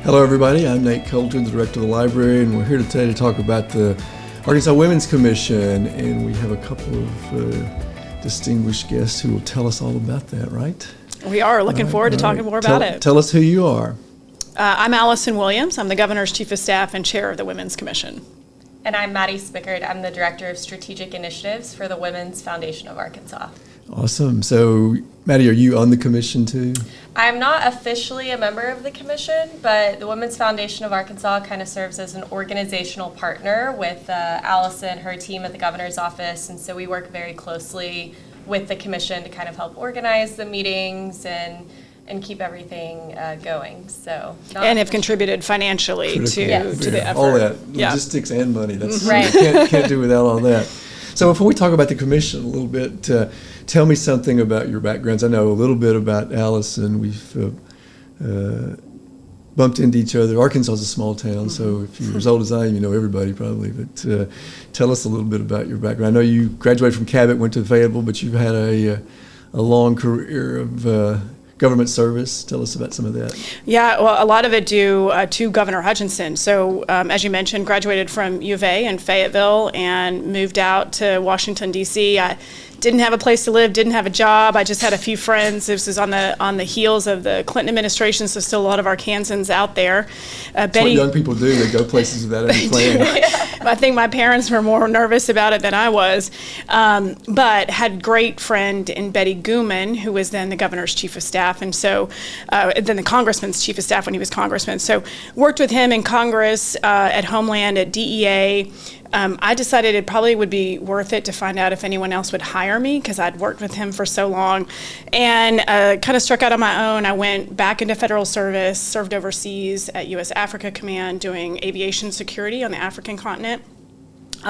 Hello everybody, I'm Nate Colton, the Director of the Library, and we're here today to talk about the Arkansas Women's Commission, and we have a couple of distinguished guests who will tell us all about that, right? We are looking forward to talking more about it. Tell us who you are. I'm Alison Williams. I'm the Governor's Chief of Staff and Chair of the Women's Commission. And I'm Maddie Spickard. I'm the Director of Strategic Initiatives for the Women's Foundation of Arkansas. Awesome. So, Maddie, are you on the commission too? I'm not officially a member of the commission, but the Women's Foundation of Arkansas kind of serves as an organizational partner with Alison, her team at the governor's office, and so we work very closely with the commission to kind of help organize the meetings and keep everything going. So, and have contributed financially to the effort. All that, logistics and money. That's right. Can't do without all that. So before we talk about the commission a little bit, tell me something about your backgrounds. I know a little bit about Alison. We've bumped into each other. Arkansas is a small town, so if you're as old as I am, you know everybody probably. But tell us a little bit about your background. I know you graduated from Cabot, went to Fayetteville, but you've had a long career of government service. Tell us about some of that. Yeah, well, a lot of it due to Governor Hutchinson. So, as you mentioned, graduated from U of A in Fayetteville and moved out to Washington, D.C. I didn't have a place to live, didn't have a job. I just had a few friends. This was on the heels of the Clinton administration, so still a lot of Arkansans out there. That's what young people do. They go places without any plan. I think my parents were more nervous about it than I was, but had a great friend in Betty Gooman, who was then the governor's chief of staff, and so then the congressman's chief of staff when he was congressman. So worked with him in Congress, at Homeland, at DEA. I decided it probably would be worth it to find out if anyone else would hire me because I'd worked with him for so long, and kind of struck out on my own. I went back into federal service, served overseas at U.S. Africa Command doing aviation security on the African continent.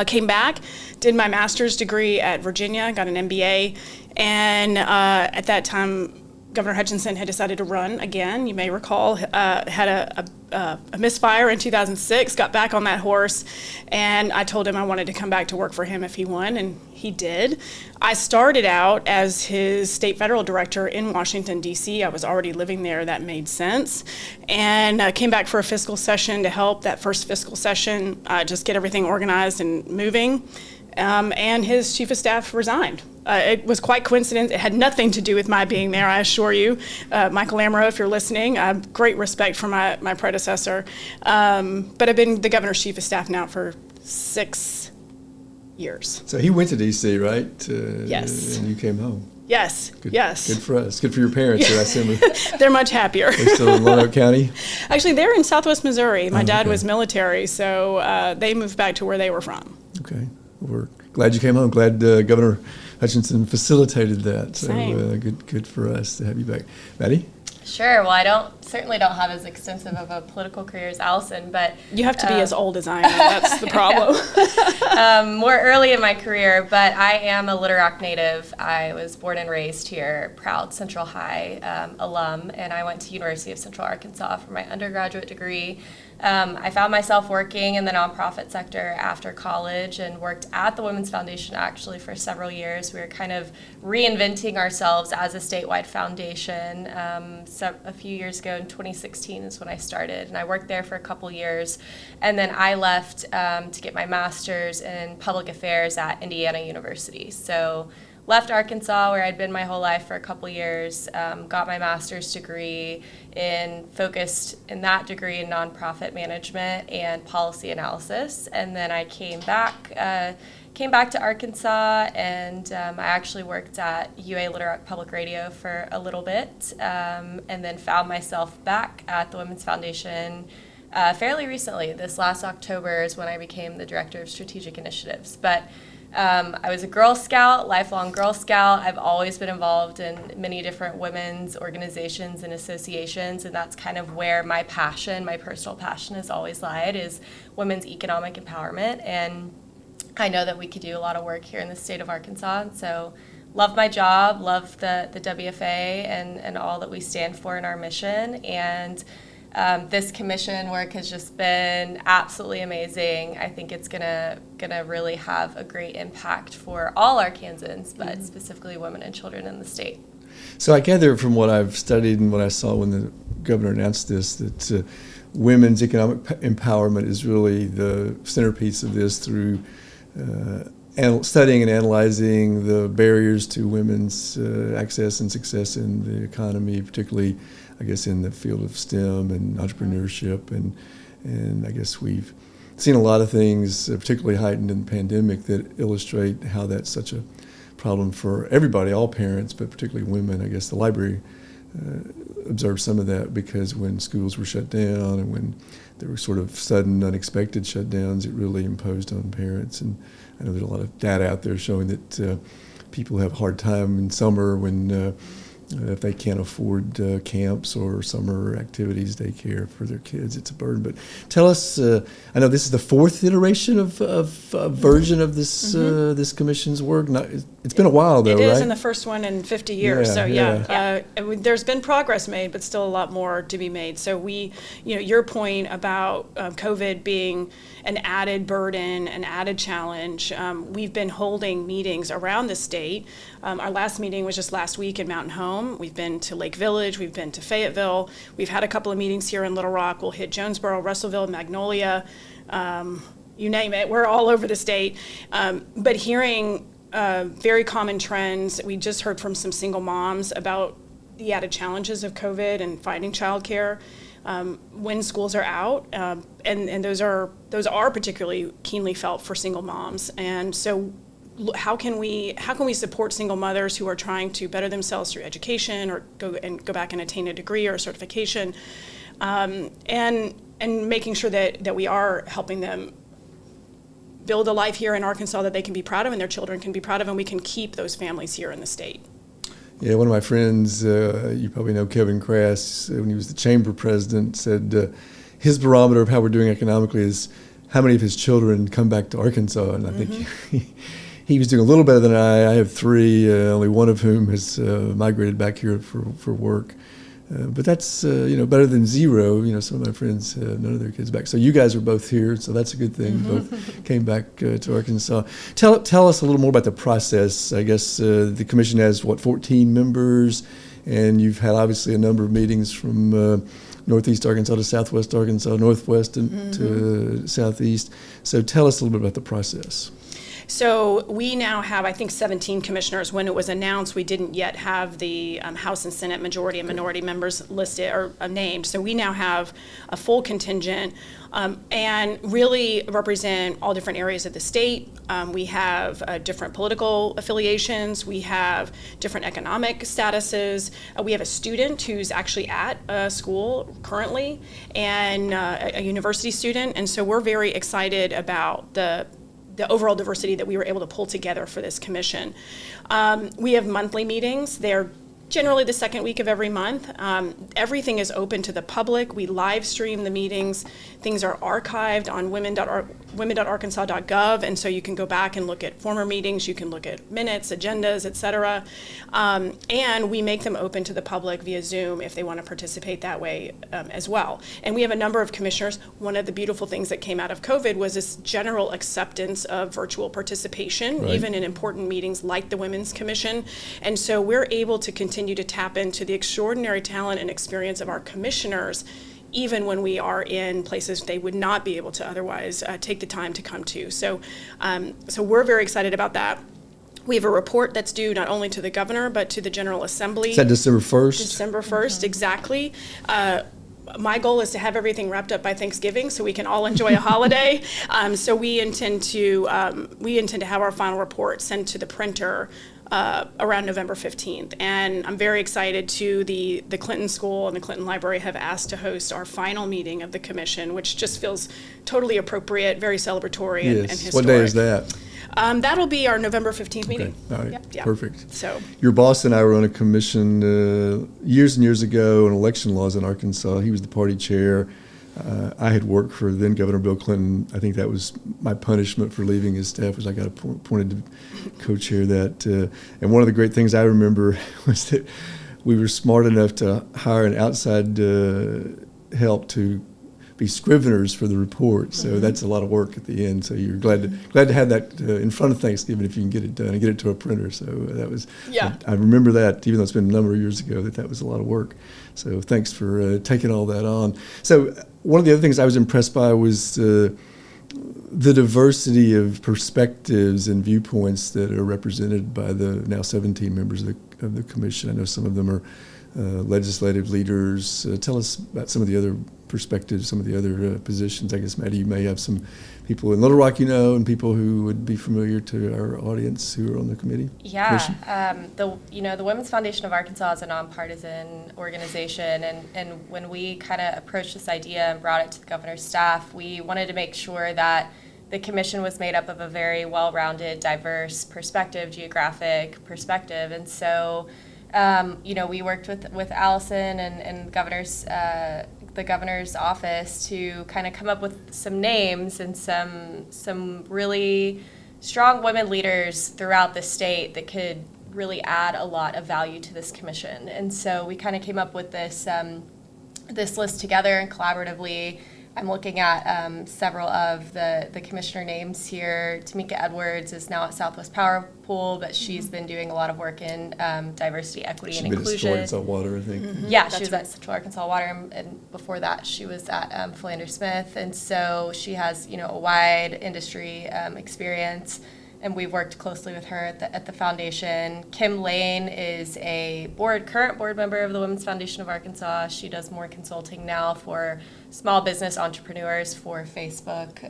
Came back, did my master's degree at Virginia, got an MBA, and at that time, Governor Hutchinson had decided to run again. You may recall, had a misfire in 2006, got back on that horse, and I told him I wanted to come back to work for him if he won, and he did. I started out as his state federal director in Washington, D.C. I was already living there. That made sense. And came back for a fiscal session to help that first fiscal session just get everything organized and moving. And his chief of staff resigned. It was quite coincidence. It had nothing to do with my being there, I assure you. Michael Amaro, if you're listening, I have great respect for my predecessor. But I've been the governor's chief of staff now for 6 years. So he went to D.C., right? Yes. And you came home. Yes, yes. Good for us. Good for your parents, I assume. They're much happier. They're still in Lonoke County? Actually, they're in Southwest Missouri. My dad was military, so they moved back to where they were from. Okay. We're glad you came home. Glad Governor Hutchinson facilitated that. So good for us to have you back. Maddie? Sure. Well, I certainly don't have as extensive of a political career as Alison, but you have to be as old as I am. That's the problem. More early in my career, but I am a Little Rock native. I was born and raised here, proud Central High alum, and I went to University of Central Arkansas for my undergraduate degree. I found myself working in the nonprofit sector after college and worked at the Women's Foundation actually for several years. We were kind of reinventing ourselves as a statewide foundation. So a few years ago in 2016 is when I started, and I worked there for a couple years. And then I left to get my master's in public affairs at Indiana University. So left Arkansas, where I'd been my whole life for a couple years, got my master's degree focused in that degree in nonprofit management and policy analysis, and then I came back to Arkansas, and I actually worked at UA Little Rock Public Radio for a little bit, and then found myself back at the Women's Foundation fairly recently. This last October is when I became the Director of Strategic Initiatives. But I was a Girl Scout, lifelong Girl Scout. I've always been involved in many different women's organizations and associations, and that's kind of where my personal passion has always lied, is women's economic empowerment. And I know that we could do a lot of work here in the state of Arkansas, and so love my job, love the WFA and all that we stand for in our mission. And this commission work has just been absolutely amazing. I think it's gonna really have a great impact for all Arkansans, but specifically women and children in the state. So I gather from what I've studied and what I saw when the governor announced this that women's economic empowerment is really the centerpiece of this through studying and analyzing the barriers to women's access and success in the economy, particularly, I guess, in the field of STEM and entrepreneurship. And I guess we've seen a lot of things, particularly heightened in the pandemic, that illustrate how that's such a problem for everybody, all parents, but particularly women. I guess the library observed some of that because when schools were shut down and when there were sort of sudden, unexpected shutdowns, it really imposed on parents. And I know there's a lot of data out there showing that people have a hard time in summer when if they can't afford camps or summer activities, daycare for their kids, it's a burden. But tell us, I know this is the fourth iteration of a version of this this commission's work. It's been a while, though, right? It is, and the first one in 50 years. There's been progress made, but still a lot more to be made. So your point about COVID being an added burden, an added challenge, we've been holding meetings around the state. Our last meeting was just last week in Mountain Home. We've been to Lake Village, we've been to Fayetteville, we've had a couple of meetings here in Little Rock. We'll hit Jonesboro, Russellville, Magnolia, you name it. We're all over the state. But hearing very common trends, we just heard from some single moms about the added challenges of COVID and finding childcare when schools are out, and those are particularly keenly felt for single moms. And so how can we support single mothers who are trying to better themselves through education or go back and attain a degree or a certification, and making sure that we are helping them build a life here in Arkansas that they can be proud of and their children can be proud of, and we can keep those families here in the state. Yeah, one of my friends, you probably know Kevin Crass, when he was the chamber president, said his barometer of how we're doing economically is how many of his children come back to Arkansas, and I think he was doing a little better than I. I have three, only one of whom has migrated back here for work. But that's better than zero. Some of my friends have none of their kids back. So you guys are both here, so that's a good thing. Both came back to Arkansas. Tell us a little more about the process. I guess the commission has 14 members, and you've had obviously a number of meetings from Northeast Arkansas to Southwest Arkansas, Northwest to Southeast. So tell us a little bit about the process. So we now have, I think, 17 commissioners. When it was announced, we didn't yet have the House and Senate majority and minority members listed or named. So we now have a full contingent and really represent all different areas of the state. We have different political affiliations. We have different economic statuses. We have a student who's actually at a school currently and a university student. And so we're very excited about the overall diversity that we were able to pull together for this commission. We have monthly meetings. They're generally the second week of every month. Everything is open to the public. We live stream the meetings. Things are archived on women.arkansas.gov, and so you can go back and look at former meetings. You can look at minutes, agendas, et cetera. And we make them open to the public via Zoom if they want to participate that way as well. And we have a number of commissioners. One of the beautiful things that came out of COVID was this general acceptance of virtual participation, even in important meetings like the Women's Commission. And so we're able to continue to tap into the extraordinary talent and experience of our commissioners, even when we are in places they would not be able to otherwise take the time to come to. So we're very excited about that. We have a report that's due not only to the governor, but to the General Assembly. Is that December 1st? December 1st, exactly. My goal is to have everything wrapped up by Thanksgiving so we can all enjoy a holiday. So we intend to have our final report sent to the printer around November 15th. And I'm very excited to the Clinton School and the Clinton Library have asked to host our final meeting of the commission, which just feels totally appropriate, very celebratory and historic. What day is that? That'll be our November 15th meeting. Okay. All right. Yep. Perfect. So your boss and I were on a commission years and years ago on election laws in Arkansas. He was the party chair. I had worked for then Governor Bill Clinton. I think that was my punishment for leaving his staff, was I got appointed to co-chair that. And one of the great things I remember was that we were smart enough to hire an outside help to be scriveners for the report. So that's a lot of work at the end. So you're glad to have that in front of Thanksgiving if you can get it done and get it to a printer. So that was, I remember that, even though it's been a number of years ago, that was a lot of work. So thanks for taking all that on. So one of the other things I was impressed by was the diversity of perspectives and viewpoints that are represented by the now 17 members of the commission. I know some of them are legislative leaders. Tell us about some of the other perspectives, some of the other positions. I guess, Maddie, you may have some people in Little Rock and people who would be familiar to our audience who are on the committee. Yeah, the Women's Foundation of Arkansas is a nonpartisan organization, and when we kind of approached this idea and brought it to the governor's staff, we wanted to make sure that the commission was made up of a very well-rounded, diverse geographic perspective, and so we worked with Alison and the governor's office to kind of come up with some names and some really strong women leaders throughout the state that could really add a lot of value to this commission. And so we kind of came up with this list together and collaboratively. I'm looking at several of the commissioner names here. Tamika Edwards is now at Southwest Power Pool, but she's been doing a lot of work in diversity, equity, and inclusion. She's been at Central Arkansas Water, I think. Yeah, she was at Central Arkansas Water, and before that she was at Philander Smith, and so she has a wide industry experience. And we've worked closely with her at the foundation. Kim Lane is a current board member of the Women's Foundation of Arkansas. She does more consulting now for small business entrepreneurs for Facebook,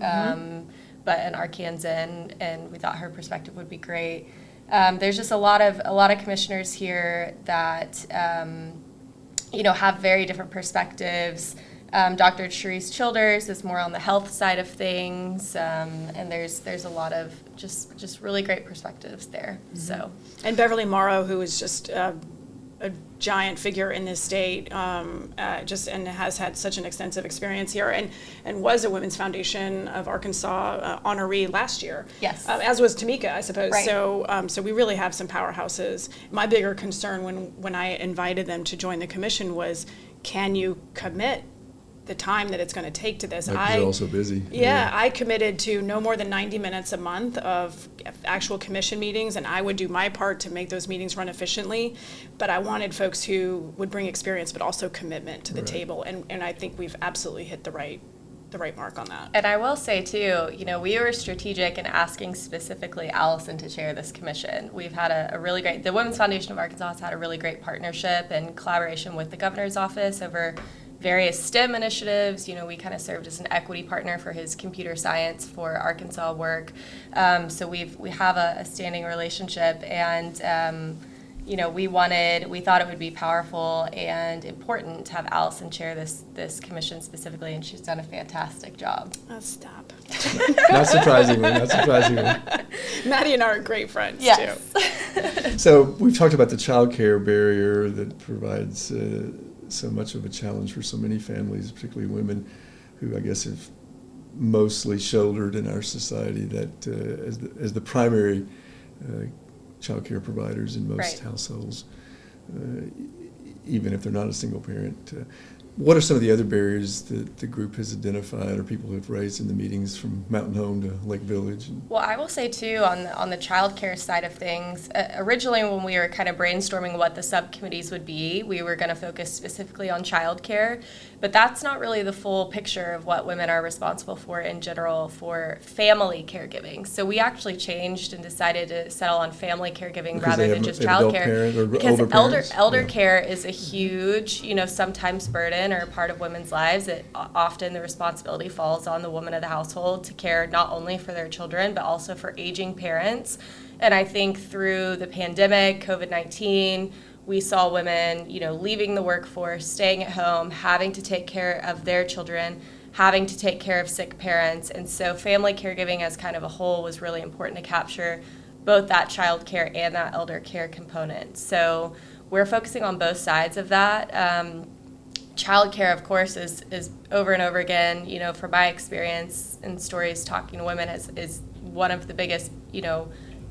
but an Arkansan, and we thought her perspective would be great. There's just a lot of commissioners here that have very different perspectives. Dr. Cherise Childers is more on the health side of things, and there's a lot of just really great perspectives there. So, and Beverly Morrow, who is just a giant figure in this state, and has had such an extensive experience here, and was a Women's Foundation of Arkansas honoree last year. Yes, as was Tamika, I suppose. Right. So we really have some powerhouses. My bigger concern when I invited them to join the commission was, can you commit the time that it's going to take to this? They're also busy. Yeah, I committed to no more than 90 minutes a month of actual commission meetings, and I would do my part to make those meetings run efficiently, but I wanted folks who would bring experience but also commitment to the table, and I think we've absolutely hit the right mark on that. And I will say too, we were strategic in asking specifically Alison to chair this commission. We've had the Women's Foundation of Arkansas has had a really great partnership and collaboration with the governor's office over various STEM initiatives. We kind of served as an equity partner for his computer science for Arkansas work. So we have a standing relationship, and we thought it would be powerful and important to have Alison chair this commission specifically, and she's done a fantastic job. Oh, stop. Not surprisingly. Maddie and I are great friends, yes. too. So we've talked about the child care barrier that provides so much of a challenge for so many families, particularly women who I guess have mostly shouldered in our society that as the primary child care providers in most households, even if they're not a single parent. What are some of the other barriers that the group has identified or people have raised in the meetings from Mountain Home to Lake Village? Well, I will say too, on the child care side of things, originally when we were kind of brainstorming what the subcommittees would be, we were going to focus specifically on child care, but that's not really the full picture of what women are responsible for in general for family caregiving. So we actually changed and decided to settle on family caregiving because rather than just child care. Because elder care is a huge, sometimes burden or part of women's lives. Often the responsibility falls on the woman of the household to care not only for their children but also for aging parents. And I think through the pandemic, COVID-19, we saw women, leaving the workforce, staying at home, having to take care of their children, having to take care of sick parents. And so family caregiving as kind of a whole was really important to capture both that child care and that elder care component. So we're focusing on both sides of that. Child care, of course, is over and over again, from my experience and stories talking to women is one of the biggest,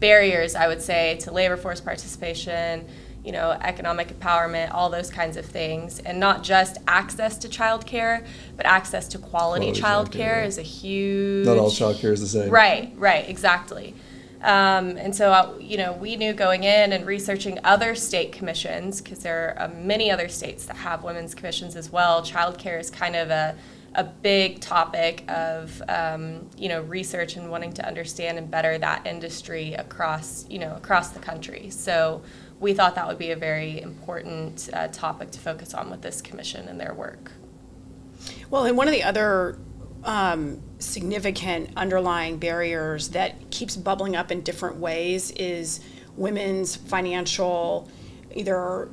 barriers, I would say, to labor force participation, economic empowerment, all those kinds of things. And not just access to childcare, but access to quality childcare is a huge... Not all childcare is the same. Right, exactly. And so, we knew going in and researching other state commissions, because there are many other states that have women's commissions as well. Childcare is kind of a big topic of, research and wanting to understand and better that industry across the country. So we thought that would be a very important topic to focus on with this commission and their work. Well, and one of the other significant underlying barriers that keeps bubbling up in different ways is women's financial, either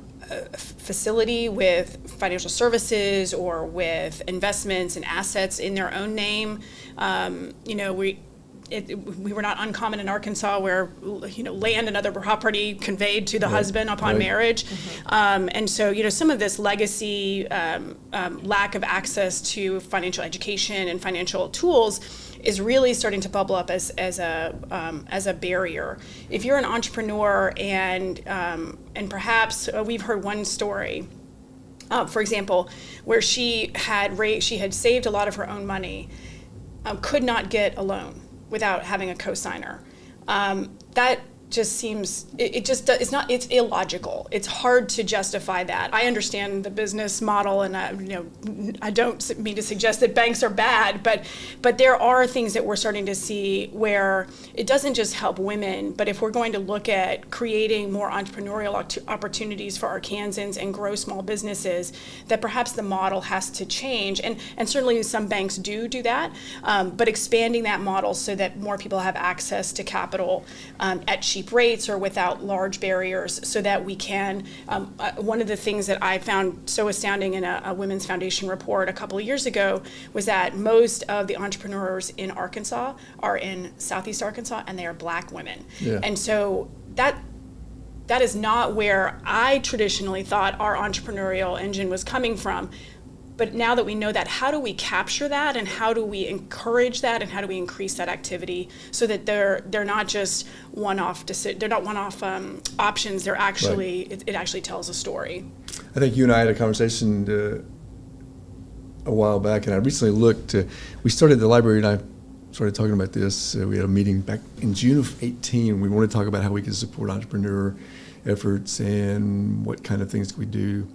facility with financial services or with investments and assets in their own name. We were not uncommon in Arkansas where, land and other property conveyed to the husband upon marriage. And so, some of this legacy lack of access to financial education and financial tools is really starting to bubble up as a barrier. If you're an entrepreneur and perhaps we've heard one story, for example, where she had saved a lot of her own money, could not get a loan without having a co-signer. That just seems, it's illogical. It's hard to justify that. I understand the business model, and I don't mean to suggest that banks are bad, but there are things that we're starting to see where it doesn't just help women, but if we're going to look at creating more entrepreneurial opportunities for Arkansans and grow small businesses, that perhaps the model has to change. And certainly some banks do that, but expanding that model so that more people have access to capital at cheap rates or without large barriers, so that we can, one of the things that I found so astounding in a Women's Foundation report a couple of years ago was that most of the entrepreneurs in Arkansas are in Southeast Arkansas, and they are Black women. Yeah. And so that is not where I traditionally thought our entrepreneurial engine was coming from. But now that we know that, how do we capture that, and how do we encourage that, and how do we increase that activity so that they're not just one-off options? They're actually it actually tells a story. I think you and I had a conversation a while back, and I recently looked. We started the library, and I started talking about this. We had a meeting back in June of 2018. We wanted to talk about how we could support entrepreneur efforts and what kind of things we do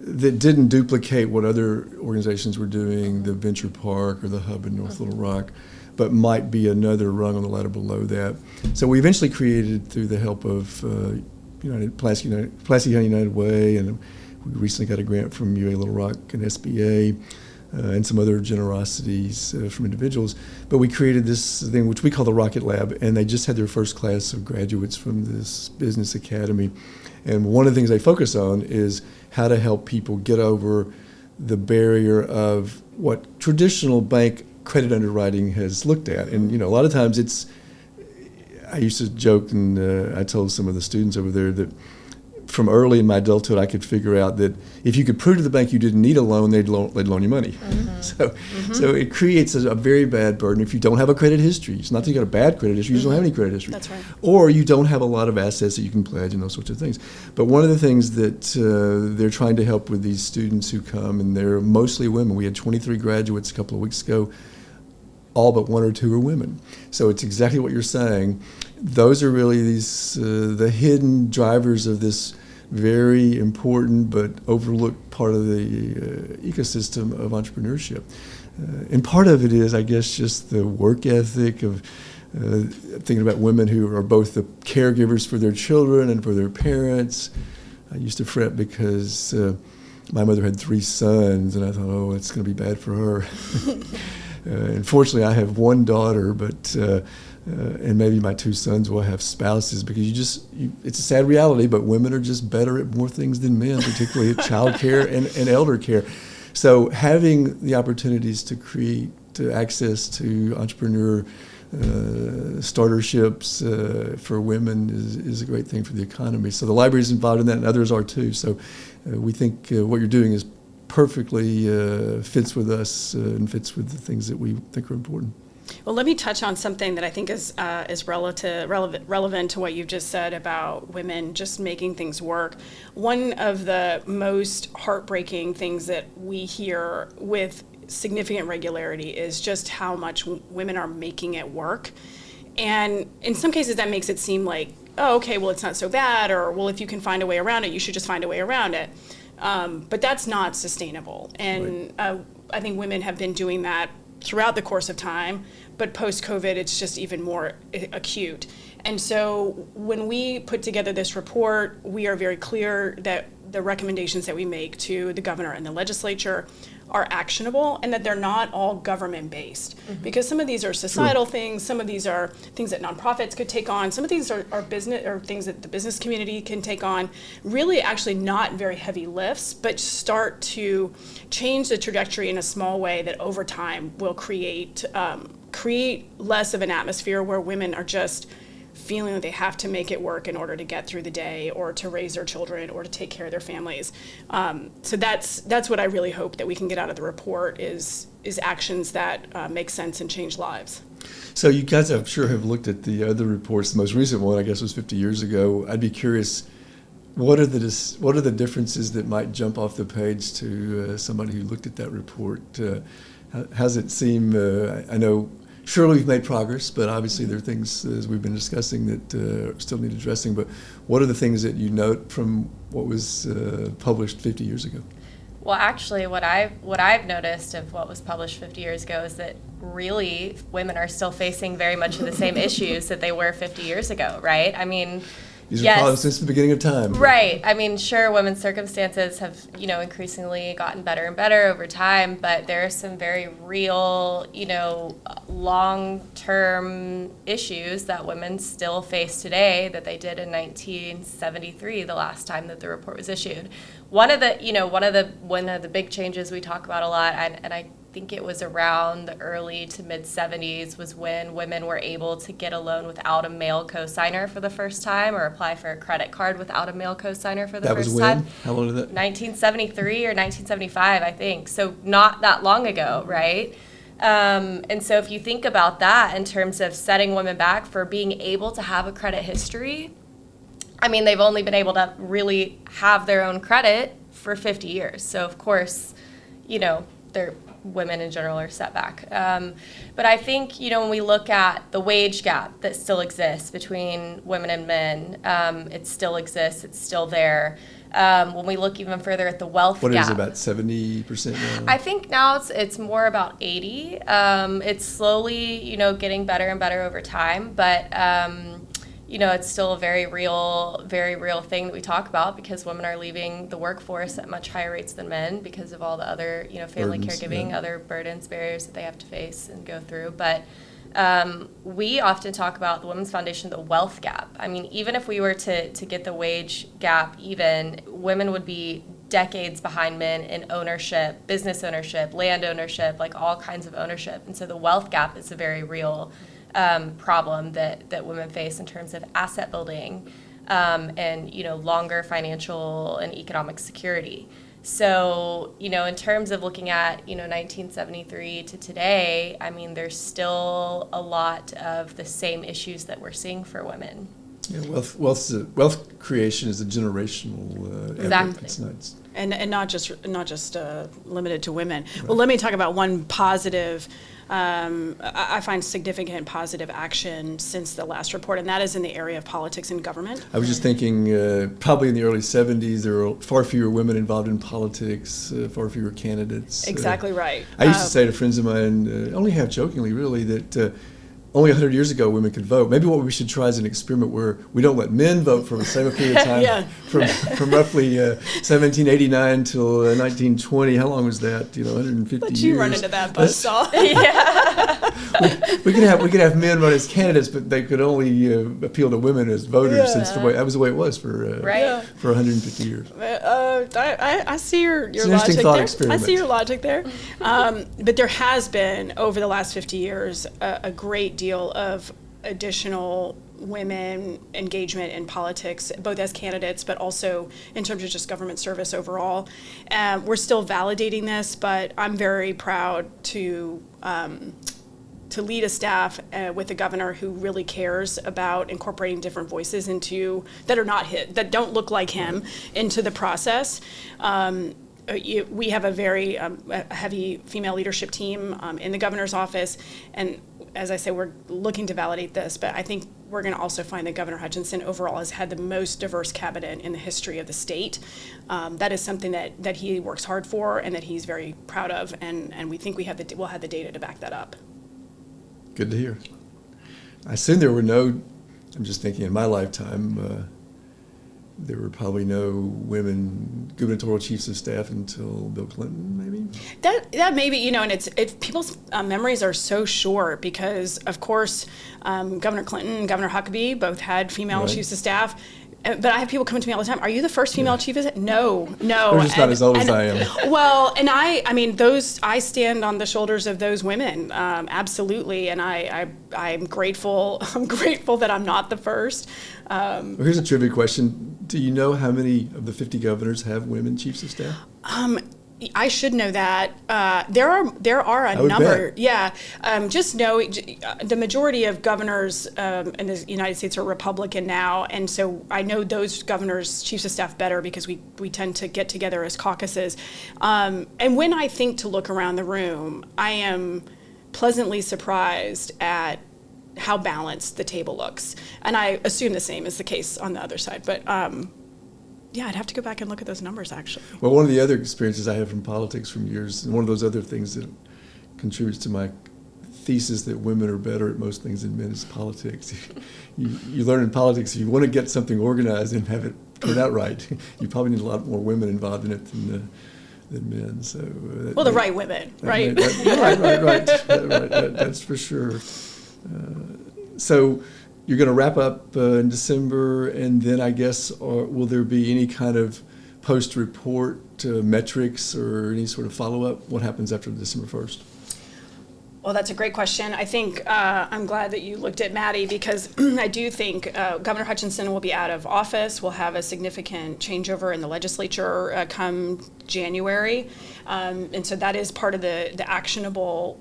that didn't duplicate what other organizations were doing, the Venture Park or the Hub in North Little Rock, but might be another rung on the ladder below that. So we eventually created, through the help of Pulaski County United Way, and we recently got a grant from UA Little Rock and SBA, and some other generosities from individuals. But we created this thing which we call the Rocket Lab, and they just had their first class of graduates from this business academy. And one of the things they focus on is how to help people get over the barrier of what traditional bank credit underwriting has looked at. And, a lot of times I used to joke, and I told some of the students over there that from early in my adulthood, I could figure out that if you could prove to the bank you didn't need a loan, they'd loan you money. Mm-hmm. So it creates a very bad burden if you don't have a credit history. It's not that you got a bad credit history, you just don't have any credit history. That's right. Or you don't have a lot of assets that you can pledge and those sorts of things. But one of the things that they're trying to help with these students who come, and they're mostly women. We had 23 graduates a couple of weeks ago. All but one or two are women. So it's exactly what you're saying. Those are really the hidden drivers of this very important but overlooked part of the ecosystem of entrepreneurship. And part of it is, I guess, just the work ethic of thinking about women who are both the caregivers for their children and for their parents. I used to fret because my mother had 3 sons, and I thought, oh, it's going to be bad for her. Unfortunately, I have one daughter, but and maybe my 2 sons will have spouses, because it's a sad reality, but women are just better at more things than men, particularly at child care and elder care. So having the opportunities to create access to entrepreneur starterships for women is a great thing for the economy. So the library is involved in that, and others are too. So we think what you're doing is perfectly fits with us and fits with the things that we think are important. Well, let me touch on something that I think is relevant to what you've just said about women just making things work. One of the most heartbreaking things that we hear with significant regularity is just how much women are making it work. And in some cases that makes it seem like, oh, okay, well, it's not so bad, or, well, if you can find a way around it, you should just find a way around it. But that's not sustainable. And I think women have been doing that throughout the course of time, but post-COVID, it's just even more acute. And so when we put together this report, we are very clear that the recommendations that we make to the governor and the legislature are actionable, and that they're not all government-based. Because some of these are societal things, some of these are things that nonprofits could take on, some of these are business, or things that the business community can take on. Really actually not very heavy lifts, but start to change the trajectory in a small way that over time will create less of an atmosphere where women are just feeling that they have to make it work in order to get through the day, or to raise their children, or to take care of their families. So that's what I really hope that we can get out of the report is actions that make sense and change lives. So you guys, I'm sure, have looked at the other reports. The most recent one, I guess, was 50 years ago. I'd be curious, what are the differences that might jump off the page to somebody who looked at that report? How's it seem? I know surely we've made progress, but obviously there are things, as we've been discussing, that still need addressing. But what are the things that you note from what was published 50 years ago? Well, actually, what I've noticed of what was published 50 years ago is that really women are still facing very much of the same issues that they were 50 years ago, right? I mean, these are problems since the beginning of time. Right. I mean, sure, women's circumstances have, increasingly gotten better and better over time, but there are some very real, long-term issues that women still face today that they did in 1973, the last time that the report was issued. One of the big changes we talk about a lot, and I think it was around the early to mid 70s, was when women were able to get a loan without a male cosigner for the first time, or apply for a credit card without a male cosigner for the first time. That was when? How long did that? 1973 or 1975, I think. So not that long ago, right? And so if you think about that in terms of setting women back for being able to have a credit history, I mean, they've only been able to really have their own credit for 50 years. So of course, women in general are set back. But I think, when we look at the wage gap that still exists between women and men, it still exists, it's still there. When we look even further at the wealth gap. What is it, about 70% now? I think now it's more about 80. It's slowly, getting better and better over time, but it's still a very real thing that we talk about, because women are leaving the workforce at much higher rates than men because of all the other, family burdens, caregiving, other burdens, barriers that they have to face and go through. But we often talk about the Women's Foundation, the wealth gap. I mean, even if we were to get the wage gap even, women would be decades behind men in ownership, business ownership, land ownership, like all kinds of ownership. And so the wealth gap is a very real problem that women face in terms of asset building and longer financial and economic security. So in terms of looking at 1973 to today, I mean, there's still a lot of the same issues that we're seing for women. Yeah, wealth creation is a generational Exactly. It's And not just limited to women. Right. Well, let me talk about one positive. I find significant positive action since the last report, and that is in the area of politics and government. I was just thinking, probably in the early 70s, there were far fewer women involved in politics, far fewer candidates. Exactly right. I used to say to friends of mine, only half jokingly really, that only 100 years ago women could vote. Maybe what we should try is an experiment where we don't let men vote for the same period of time. Yeah. from roughly 1789 till 1920. How long was that? 150 years. But you run into that buzzsaw. we could have men run as candidates, but they could only appeal to women as voters. Since that was the way it was for 150 years. I see your it's an logic thought there. Experiment. I see your logic there. But there has been over the last 50 years a great deal of additional women engagement in politics, both as candidates, but also in terms of just government service overall. We're still validating this, but I'm very proud to to lead a staff with a governor who really cares about incorporating different voices that are not that don't look like him into the process. We have a very heavy female leadership team in the governor's office, and as I say, we're looking to validate this, but I think we're going to also find that Governor Hutchinson overall has had the most diverse cabinet in the history of the state. That is something that he works hard for and that he's very proud of, and we think we'll have the data to back that up. Good to hear. I assume there were I'm just thinking in my lifetime, there were probably no women gubernatorial chiefs of staff until Bill Clinton, maybe? That maybe, and people's memories are so short because, of course, Governor Clinton and Governor Huckabee both had female chiefs of staff. But I have people coming to me all the time. Are you the first female chief of staff? No. They're just not as old as I am. Well, and I stand on the shoulders of those women, absolutely. And I'm grateful. I'm grateful that I'm not the first. Well, here's a trivia question. Do you know how many of the 50 governors have women chiefs of staff? I should know that. There are a number. Bet. Yeah. Just know the majority of governors in the United States are Republican now, and so I know those governors, chiefs of staff better because we tend to get together as caucuses. And when I think to look around the room, I am pleasantly surprised at how balanced the table looks. And I assume the same is the case on the other side. But yeah, I'd have to go back and look at those numbers, actually. Well, one of the other experiences I have from politics from years, and one of those other things that contributes to my thesis that women are better at most things than men is politics. You learn in politics, if you want to get something organized and have it turn out right, you probably need a lot more women involved in it than men. So the right women, right? Right. That's for sure. So you're going to wrap up in December, and then I guess, will there be any kind of post-report metrics or any sort of follow-up? What happens after December 1st? Well, that's a great question. I think I'm glad that you looked at Maddie because I do think Governor Hutchinson will be out of office. We'll have a significant changeover in the legislature come January. And so that is part of the actionable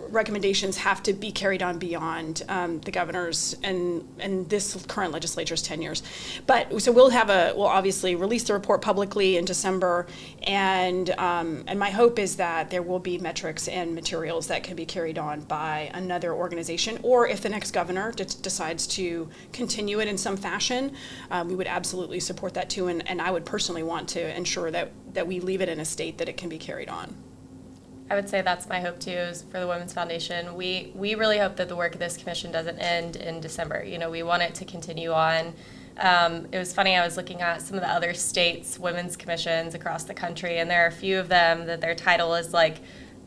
recommendations have to be carried on beyond the governor's and this current legislature's tenures. But so we'll obviously release the report publicly in December, and my hope is that there will be metrics and materials that can be carried on by another organization, or if the next governor decides to continue it in some fashion, we would absolutely support that too, and I would personally want to ensure that we leave it in a state that it can be carried on. I would say that's my hope too, is for the Women's Foundation. We really hope that the work of this commission doesn't end in December. We want it to continue on. It was funny, I was looking at some of the other states' women's commissions across the country, and there are a few of them that their title is like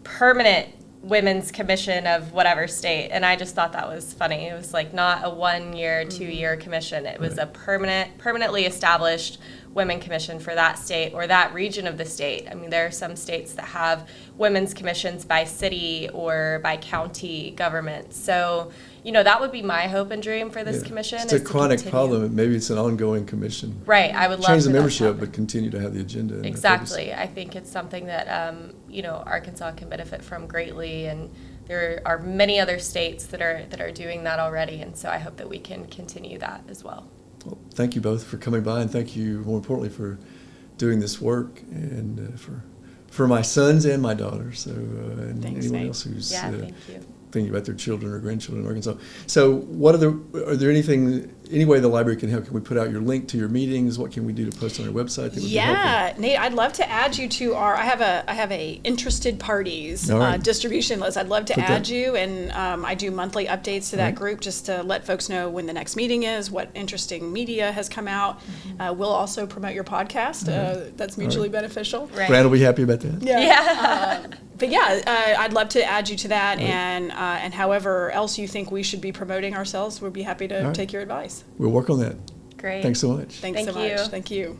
permanent women's commission of whatever state, and I just thought that was funny. It was like not a 1-year, 2-year commission. It was a permanently established women commission for that state or that region of the state. I mean, there are some states that have women's commissions by city or by county government. So, that would be my hope and dream for this commission. It's a chronic problem. Maybe it's an ongoing commission. Right. I would love change the membership, but continue to have the agenda. Exactly. I think it's something that, Arkansas can benefit from greatly, and there are many other states that are doing that already, and so I hope that we can continue that as well. Well, thank you both for coming by, and thank you, more importantly, for doing this work, and for my sons and my daughters. So, and Thanks, anyone Nate. else who's thank you. thinking about their children or grandchildren in Arkansas. So, are there any way the library can help? Can we put out your link to your meetings? What can we do to post on our website that would be helpful? Nate, I'd love to add you to I have a interested parties distribution list. I'd love to add you, and I do monthly updates to that group just to let folks know when the next meeting is, what interesting media has come out. We'll also promote your podcast. That's mutually beneficial. Right. Brad will be happy about that. Yeah. But yeah, I'd love to add you to that, and however else you think we should be promoting ourselves, we'd be happy to take your advice. We'll work on that. Great. Thanks so much. Thanks so much. Thank you.